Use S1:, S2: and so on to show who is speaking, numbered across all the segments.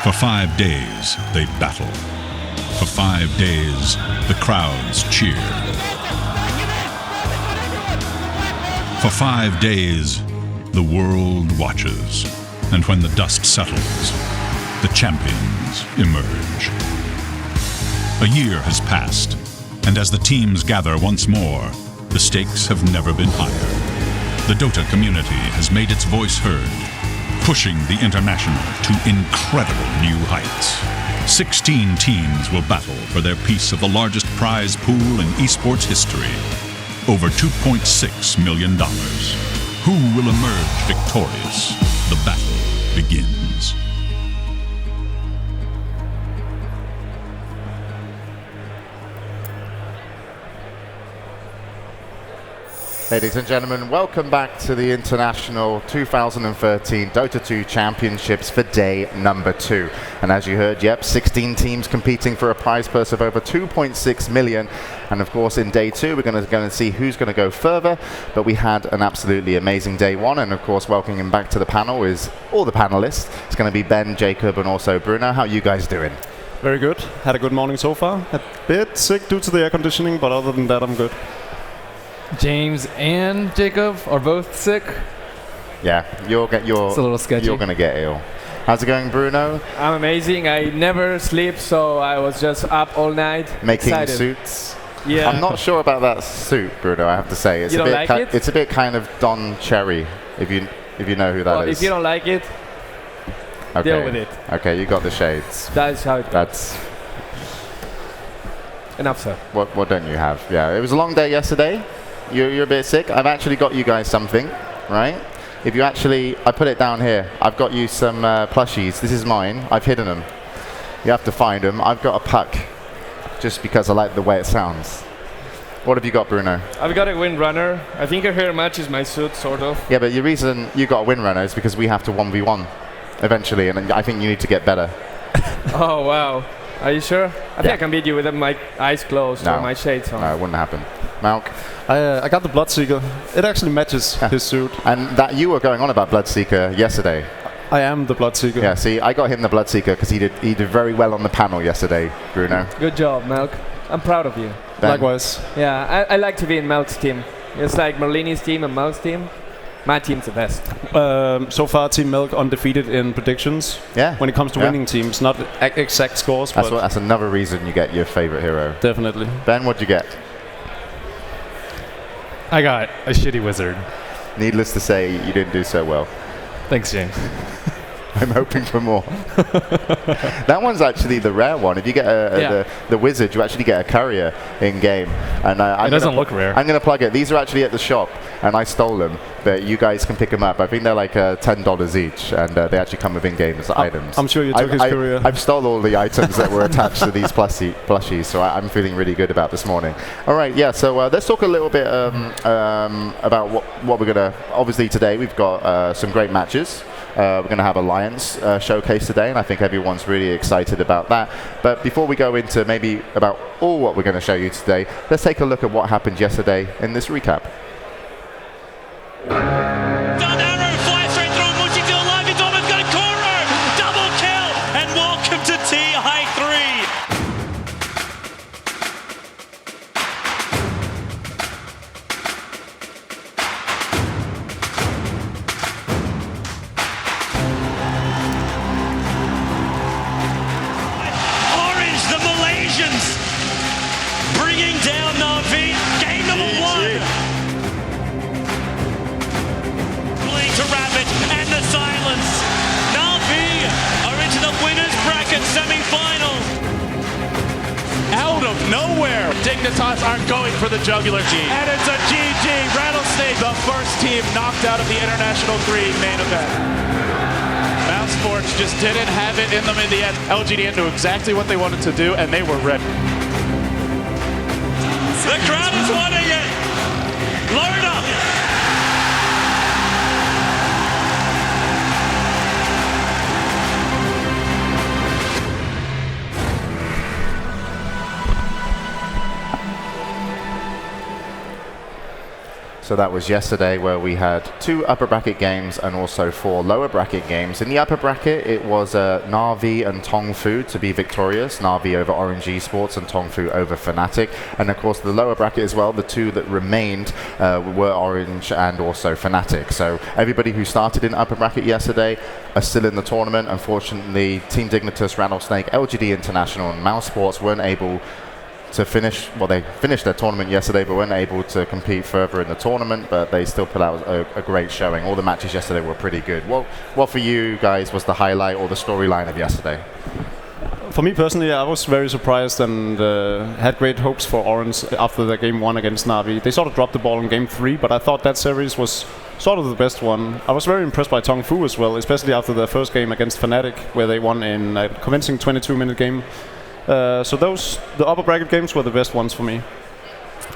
S1: For 5 days, they battle. For 5 days, the crowds cheer. For 5 days, the world watches. And when the dust settles, the champions emerge. A year has passed, and as the teams gather once more, the stakes have never been higher. The Dota community has made its voice heard, pushing the International to incredible new heights. 16 teams will battle for their piece of the largest prize pool in esports history, over $2.6 million. Who will emerge victorious? The battle begins.
S2: Ladies and gentlemen, welcome back to the International 2013 Dota 2 Championships for day number 2. And as you heard, 16 teams competing for a prize purse of over 2.6 million. And of course, in day 2, we're going to see who's going to go further. But we had an absolutely amazing day 1. And of course, welcoming back to the panel is all the panelists. It's going to be Ben, Jacob, and also Bruno. How are you guys doing?
S3: Very good. Had a good morning so far. A bit sick due to the air conditioning, but other than that, I'm good.
S4: James and Jacob are both sick.
S2: Yeah,
S4: it's a little sketchy.
S2: You're going to get ill. How's it going, Bruno?
S5: I'm amazing. I never sleep, so I was just up all night.
S2: Making
S5: excited.
S2: Suits?
S5: Yeah.
S2: I'm not sure about that suit, Bruno, I have to say. It's
S5: you
S2: a
S5: don't
S2: bit
S5: like it?
S2: It's a bit kind of Don Cherry, if you know who that is.
S5: If you don't like it,
S2: okay.
S5: deal with it.
S2: Okay, you got the shades.
S5: That's how it goes.
S2: That's
S5: enough, sir.
S2: what don't you have? Yeah, it was a long day yesterday. You're a bit sick. I've actually got you guys something, right? If you actually, I put it down here. I've got you some plushies. This is mine. I've hidden them. You have to find them. I've got a puck, just because I like the way it sounds. What have you got, Bruno?
S5: I've got a Windrunner. I think her hair matches my suit, sort of.
S2: Yeah, but the reason you got a Windrunner is because we have to 1v1 eventually, and I think you need to get better.
S5: Oh, wow. Are you sure? I think I can beat you with my eyes closed or my shades on.
S2: No, it wouldn't happen. Malk?
S3: I got the Bloodseeker. It actually matches his suit.
S2: And that you were going on about Bloodseeker yesterday.
S3: I am the Bloodseeker.
S2: Yeah, see, I got him the Bloodseeker because he did very well on the panel yesterday, Bruno.
S5: Good job, Malk. I'm proud of you.
S2: Ben?
S3: Likewise.
S5: Yeah, I like to be in Malk's team. It's like Merlini's team and Malk's team. My team's the best.
S3: So far, Team Milk undefeated in predictions.
S2: Yeah.
S3: When it comes to winning teams, not exact scores, but
S2: That's another reason you get your favorite hero.
S3: definitely.
S2: Ben, what'd you get?
S4: I got a shitty wizard.
S2: Needless to say, you didn't do so well.
S4: Thanks, James.
S2: I'm hoping for more. That one's actually the rare one. If you get the wizard, you actually get a courier in game. And
S4: it doesn't look rare.
S2: I'm going to plug it. These are actually at the shop, and I stole them. But you guys can pick them up. I think they're like $10 each, and they actually come with in-game as items.
S3: I'm sure you took his courier.
S2: I've stole all the items that were attached to these plushies, so I'm feeling really good about this morning. All right, yeah. So let's talk a little bit about what we're going to. Obviously, today we've got some great matches. We're going to have Alliance showcase today, and I think everyone's really excited about that. But before we go into maybe about all what we're going to show you today, let's take a look at what happened yesterday in this recap.
S6: Arrow flies straight through, Mushito alive, it's almost got a Koro! Double kill, and welcome to TI3! Orange, the Malaysians, bringing down Na'Vi, game number 1. To Rabbit and the silence. Na'Vi are into the winners bracket semi-final. Out of nowhere, Dignitas aren't going for the jugular. And it's a GG. Rattlesnake, the first team knocked out of the International 3 main event. Mouseforge just didn't have it in them in the end. LGDN knew exactly what they wanted to do, and they were ready. The crowd is wanting it. Lorna.
S2: So that was yesterday, where we had 2 upper bracket games and also 4 lower bracket games. In the upper bracket, it was Na'Vi and Tongfu to be victorious. Na'Vi over Orange Esports and Tongfu over Fnatic. And of course, the lower bracket as well, the 2 that remained were Orange and also Fnatic. So everybody who started in upper bracket yesterday are still in the tournament. Unfortunately, Team Dignitas, Rattlesnake, LGD International and mousesports weren't able to finish. Well, they finished their tournament yesterday, but weren't able to compete further in the tournament, but they still put out a great showing. All the matches yesterday were pretty good. What for you guys was the highlight or the storyline of yesterday?
S3: For me personally, I was very surprised and had great hopes for Orange after the game 1 against Na'Vi. They sort of dropped the ball in game 3, but I thought that series was sort of the best one. I was very impressed by Tongfu as well, especially after their first game against Fnatic, where they won in a convincing 22-minute game. So the upper bracket games were the best ones for me.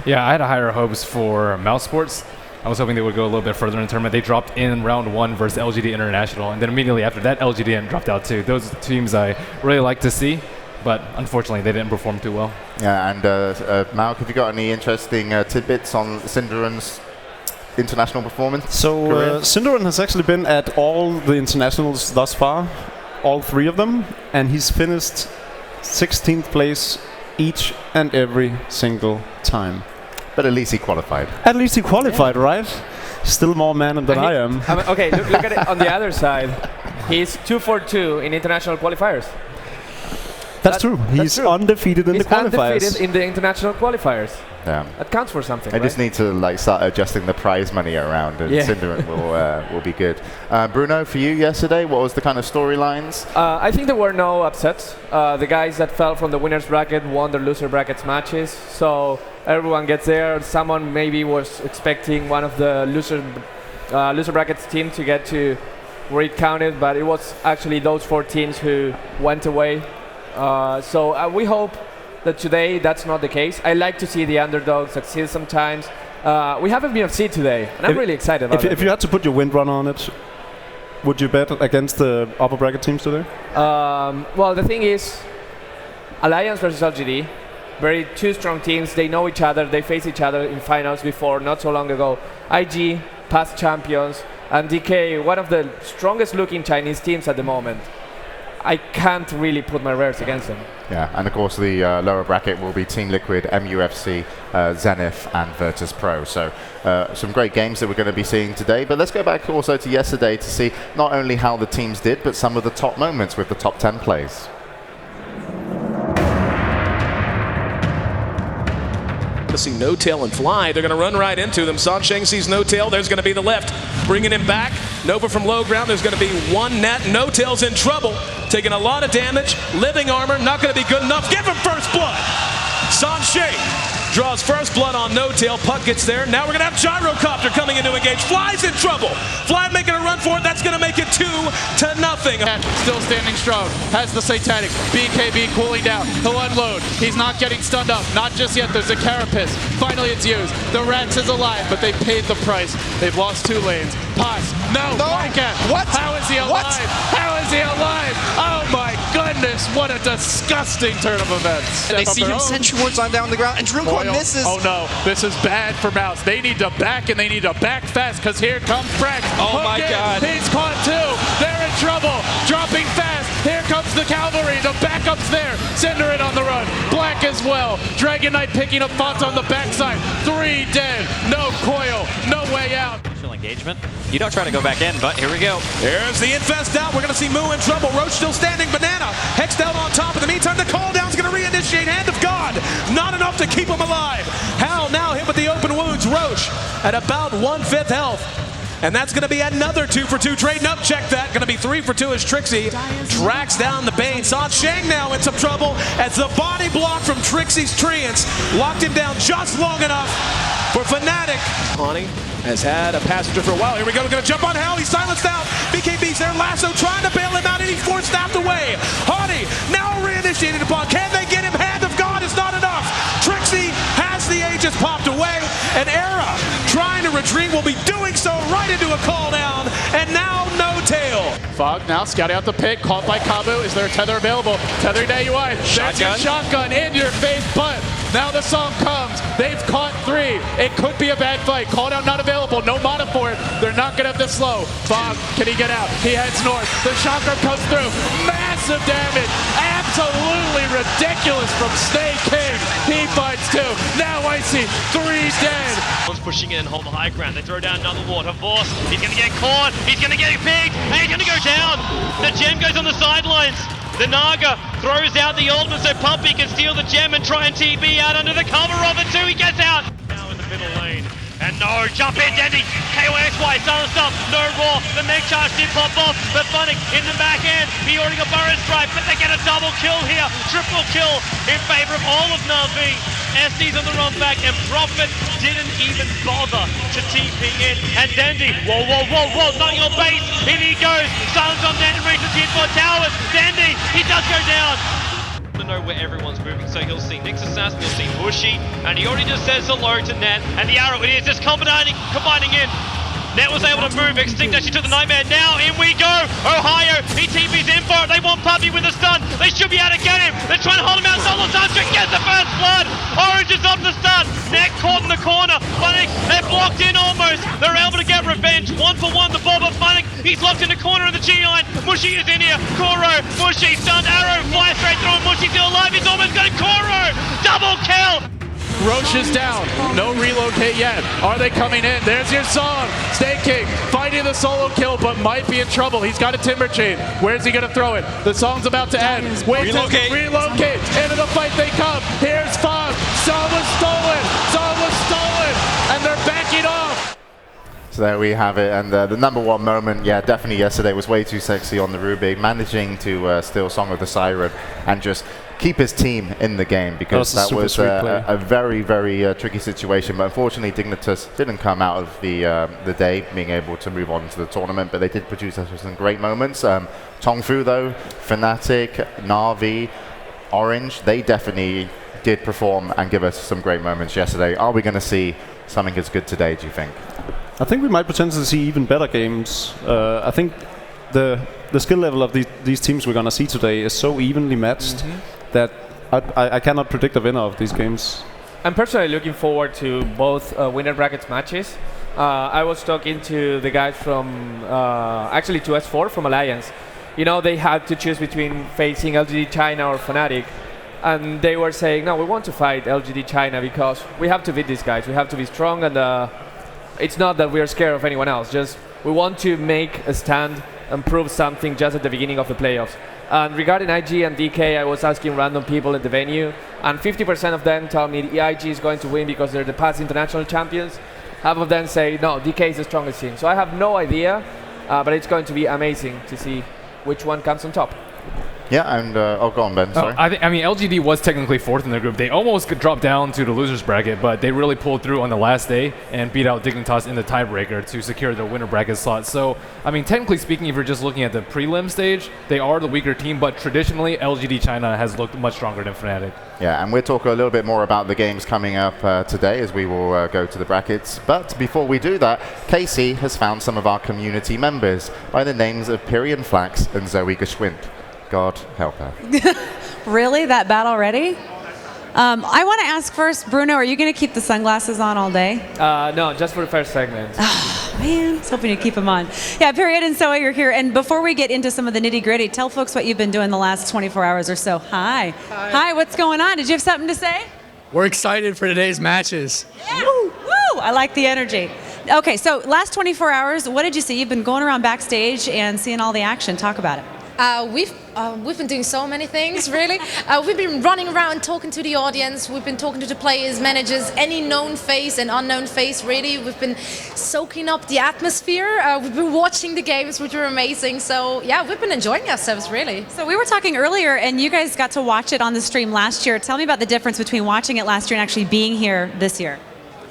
S4: Yeah, I had higher hopes for mousesports. I was hoping they would go a little bit further in the tournament. They dropped in round 1 versus LGD International, and then immediately after that, LGDN dropped out too. Those are teams I really like to see, but unfortunately, they didn't perform too well.
S2: Yeah, and Malk, have you got any interesting tidbits on Synderen's international performance?
S3: So Synderen has actually been at all the internationals thus far, all 3 of them, and he's finished 16th place each and every single time.
S2: But at least he qualified.
S3: At least he qualified, right? Still more man than I am.
S5: Okay, look at it on the other side. He's 2-4-2 in international qualifiers.
S3: That's true. He's
S5: true.
S3: Undefeated in the qualifiers.
S5: Undefeated in the international qualifiers.
S2: Yeah.
S5: That counts for something.
S2: I just need to start adjusting the prize money around, and Synderen will be good. Bruno, for you yesterday, what was the kind of storylines?
S5: I think there were no upsets. The guys that fell from the winners bracket won their loser brackets matches, so everyone gets there. Someone maybe was expecting one of the loser brackets team to get to where it counted, but it was actually those 4 teams who went away. So we hope that today that's not the case. I like to see the underdogs succeed sometimes. We have a BFC today, and I'm really excited about it.
S3: If you had to put your windrun on it, would you bet against the upper bracket teams today?
S5: Well, the thing is, Alliance versus LGD, very 2 strong teams. They know each other. They faced each other in finals before, not so long ago. IG, past champions, and DK, one of the strongest looking Chinese teams at the moment. I can't really put my rares against them.
S2: Yeah, and of course the lower bracket will be Team Liquid, MUFC, Zenith, and Virtus Pro. So some great games that we're going to be seeing today. But let's go back also to yesterday to see not only how the teams did, but some of the top moments with the top 10 plays.
S7: See No-Tail and Fly. They're going to run right into them. Sansheng sees No-Tail. There's going to be the left. Bringing him back. Nova from low ground. There's going to be 1 net. No-Tail's in trouble. Taking a lot of damage. Living armor. Not going to be good enough. Give him first blood. Sansheng draws first blood on No-Tail. Puck gets there. Now we're going to have Gyrocopter coming in to engage. Fly's in trouble. Fly making a run for it. That's going to make it 2-0.
S6: Still standing strong. Has the Satanic. BKB cooling down. He'll unload. He's not getting stunned up. Not just yet. There's a Carapace. Finally it's used. The Rats is alive, but they paid the price. They've lost 2 lanes. Paz. No. What? How is he alive?
S8: What?
S6: How is he alive? Oh my goodness. What a disgusting turn of events.
S8: And they see him send Schwartz on down the ground, and Drunkorn misses.
S6: Oh no, this is bad for Mouse. They need to back, and they need to back fast, because here comes Frex.
S7: Oh my God.
S6: He's caught 2. They're in trouble. Dropping fast. Here comes the cavalry. The backup's there. Synderen on the run. Black as well. Dragon Knight picking up Fonts on the backside. 3 dead. No coil. No way out.
S9: Engagement. You don't try to go back in, but here we go.
S7: There's the Infest out. We're going to see Moo in trouble. Roach still standing. Banana. Hexed out on top. In the meantime, the call down's going to reinitiate. Hand of God. Not enough to keep him alive. Hal now hit with the open wounds. Roach at about 1/5 health. And that's going to be another 2-for-2. Trading up, check that. Going to be 3-for-2 as Trixie tracks down the Bane. Sansheng now in some trouble as the body block from Trixie's Treants locked him down just long enough for Fnatic. Honey has had a passenger for a while. Here we go. We're going to jump on Hal. He's silenced out. BKB's there. Lasso trying to bail him out, and he's forced snapped away. Honey now reinitiated upon. Can they get him? Hand of God is not enough. Trixie has the Aegis popped away. And Era trying to retreat will be doing so right into a call down. And now No-Tail.
S6: Fog now scouting out the pit. Caught by Kabu. Is there a tether available? Tethering to AUI. There's your shotgun in your face, but Now the song comes. They've caught 3. It could be a bad fight. Call down not available. No mana for it. They're not going to have to slow. Fog, can he get out? He heads north. The chakra comes through. Massive damage. Absolutely ridiculous from Snake King. He fights 2. Now Icy, 3 dead.
S10: One's pushing in and hold the high ground. They throw down another water force. He's going to get caught. He's going to get picked. And he's going to go down. The gem goes on the sidelines. The Naga throws out the ultimate so Puppey can steal the gem and try and TB out under the cover of it too. He gets out. Now in the middle lane. And no, jump in, Dendy. KOXY, silent stop, no raw. The Meg charge did pop off, but Funnick in the back end. He already got Burrow Strike, but they get a double kill here. Triple kill in favor of all of Na'Vi. SD's on the run back, and Prophet didn't even bother to TP in. And Dendy, whoa, not your base. In he goes. Silence on net and reaches here for towers. Dendy, he does go down. To know where everyone's moving, so he'll see Nyx Assassin, he'll see Bushy, and he already just says hello to Net, and the arrow, it is just combining in. Net was able to move, Extinct actually took the Nightmare, now in we go, Ohio, he TP's in for it, they want Puppey with a stun, they should be able to get him, they're trying to hold him out, solo Sunstreak gets the first blood, Orange is up to stun, Net caught in the corner, Funnick, they're blocked in almost, they're able to get revenge, 1 for 1, the ball, but Funnick, he's locked in the corner of the G-line, Mushy is in here, Koro, Mushy, stunned arrow, flies straight through him, Mushy still alive, he's almost got it, Koro, double kill!
S6: Roche is down. No relocate yet. Are they coming in? There's your song. Snake King fighting the solo kill, but might be in trouble. He's got a Timber Chain. Where's he going to throw it? The song's about to end. Wait, relocate. Into the fight they come. Here's Fog. Song was stolen. And they're backing off.
S2: So there we have it, and the number 1 moment, yeah, definitely yesterday was way too sexy on the Rubik, managing to steal Song of the Siren and just keep his team in the game, because that was a very, very tricky situation. But unfortunately, Dignitas didn't come out of the day being able to move on to the tournament, but they did produce some great moments. Tongfu, though, Fnatic, Na'Vi, Orange, they definitely did perform and give us some great moments yesterday. Are we going to see something as good today, do you think?
S3: I think we might potentially see even better games. I think the skill level of these teams we're going to see today is so evenly matched that I cannot predict a winner of these games.
S5: I'm personally looking forward to both winner brackets matches. I was talking to the guys from, actually to S4 from Alliance. You know, they had to choose between facing LGD China or Fnatic. And they were saying, no, we want to fight LGD China because we have to beat these guys. We have to be strong, and it's not that we are scared of anyone else. Just we want to make a stand and prove something just at the beginning of the playoffs. And regarding IG and DK, I was asking random people in the venue, and 50% of them tell me IG is going to win because they're the past international champions. Half of them say, no, DK is the strongest team. So I have no idea, but it's going to be amazing to see which one comes on top.
S2: Yeah, and go on, Ben. Sorry.
S4: I mean, LGD was technically 4th in their group. They almost could drop down to the losers bracket, but they really pulled through on the last day and beat out Dignitas in the tiebreaker to secure their winner bracket slot. So, I mean, technically speaking, if you're just looking at the prelim stage, they are the weaker team, but traditionally, LGD China has looked much stronger than Fnatic.
S2: Yeah, and we'll talk a little bit more about the games coming up today as we will go to the brackets. But before we do that, Casey has found some of our community members by the names of Pyrian Flax and Zoe Geschwind. God help her.
S11: Really? That bad already? I want to ask first, Bruno, are you going to keep the sunglasses on all day?
S5: No, just for the first segment.
S11: Oh, man, I was hoping you'd keep them on. Yeah, Period and Zoe, you're here. And before we get into some of the nitty-gritty, tell folks what you've been doing the last 24 hours or so. Hi. Hi, what's going on? Did you have something to say?
S12: We're excited for today's matches.
S11: Yeah. Woo! I like the energy. Okay, so last 24 hours, what did you see? You've been going around backstage and seeing all the action. Talk about it.
S13: We've been doing so many things, really. We've been running around talking to the audience. We've been talking to the players, managers, any known face and unknown face, really. We've been soaking up the atmosphere. We've been watching the games, which were amazing. So, yeah, we've been enjoying ourselves, really.
S11: So we were talking earlier, and you guys got to watch it on the stream last year. Tell me about the difference between watching it last year and actually being here this year.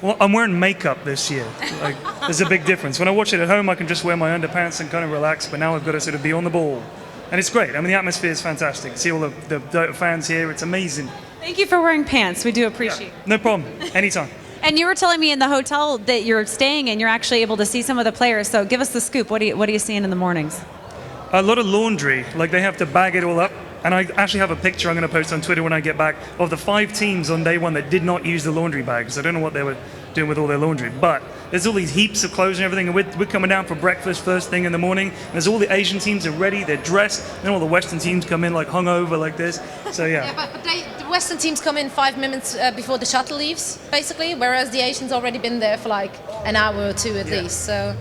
S14: Well, I'm wearing makeup this year. Like, there's a big difference. When I watch it at home, I can just wear my underpants and kind of relax, but now I've got to sort of be on the ball. And it's great. I mean, the atmosphere is fantastic. See all the Dota fans here. It's amazing.
S11: Thank you for wearing pants. We do appreciate it.
S14: No problem. Anytime.
S11: And you were telling me in the hotel that you're staying in, you're actually able to see some of the players. So give us the scoop. What are you seeing in the mornings?
S14: A lot of laundry. Like, they have to bag it all up And I actually have a picture I'm going to post on Twitter when I get back of the 5 teams on day 1 that did not use the laundry bags. I don't know what they were doing with all their laundry, but there's all these heaps of clothes and everything, and we're coming down for breakfast first thing in the morning, and there's all the Asian teams are ready, they're dressed, then all the Western teams come in like hungover like this, so yeah.
S13: But the Western teams come in 5 minutes before the shuttle leaves, basically, whereas the Asians already been there for like an hour or 2 at least, so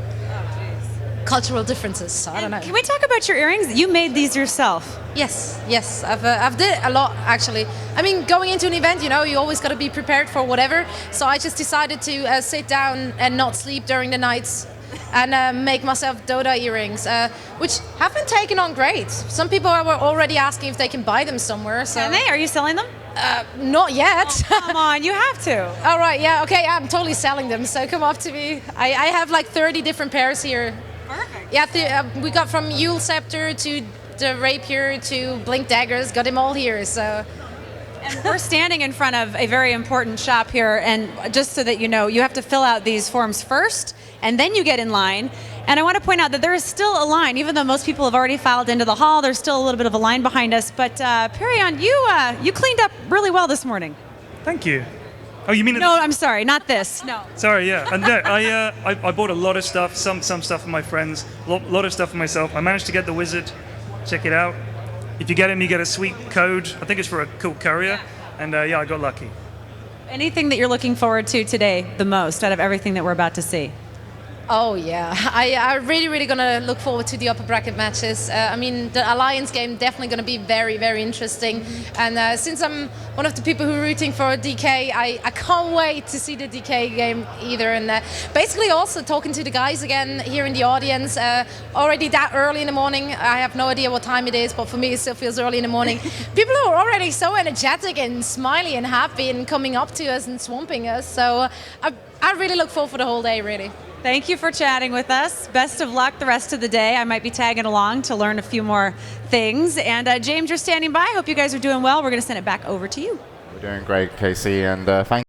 S13: cultural differences, I don't know.
S11: Can we talk about your earrings? You made these yourself.
S13: Yes, I've did a lot actually. I mean, going into an event, you know, you always got to be prepared for whatever. So I just decided to sit down and not sleep during the nights, and make myself Dota earrings, which have been taken on great. Some people were already asking if they can buy them somewhere. So.
S11: Can they? Are you selling them?
S13: Not yet.
S11: Oh, come on, you have to.
S13: All right, yeah, okay, I'm totally selling them. So come up to me. I have like 30 different pairs here.
S11: Perfect.
S13: Yeah, we got from Yule Scepter to the Rapier to Blink Daggers, got them all here, so.
S11: And we're standing in front of a very important shop here, and just so that you know, you have to fill out these forms first, and then you get in line. And I want to point out that there is still a line, even though most people have already filed into the hall, there's still a little bit of a line behind us. But Perion, you cleaned up really well this morning.
S14: Thank you. Oh, you mean?
S11: No, I'm sorry, not this. No.
S14: Sorry, yeah. And no, I bought a lot of stuff. Some stuff for my friends. A lot of stuff for myself. I managed to get the Wizard. Check it out. If you get him, you get a sweet code. I think it's for a cool courier. And yeah, I got lucky.
S11: Anything that you're looking forward to today the most out of everything that we're about to see?
S13: Oh yeah, I'm really gonna look forward to the upper bracket matches. I mean, the Alliance game definitely gonna be very interesting. And since I'm one of the people who are rooting for DK, I can't wait to see the DK game either. And basically also talking to the guys again here in the audience, already that early in the morning. I have no idea what time it is, but for me it still feels early in the morning. People are already so energetic and smiley and happy and coming up to us and swamping us. So I really look forward for the whole day, really.
S11: Thank you for chatting with us. Best of luck the rest of the day. I might be tagging along to learn a few more things. And James, you're standing by. Hope you guys are doing well. We're going to send it back over to you.
S2: We're doing great, Casey, and thank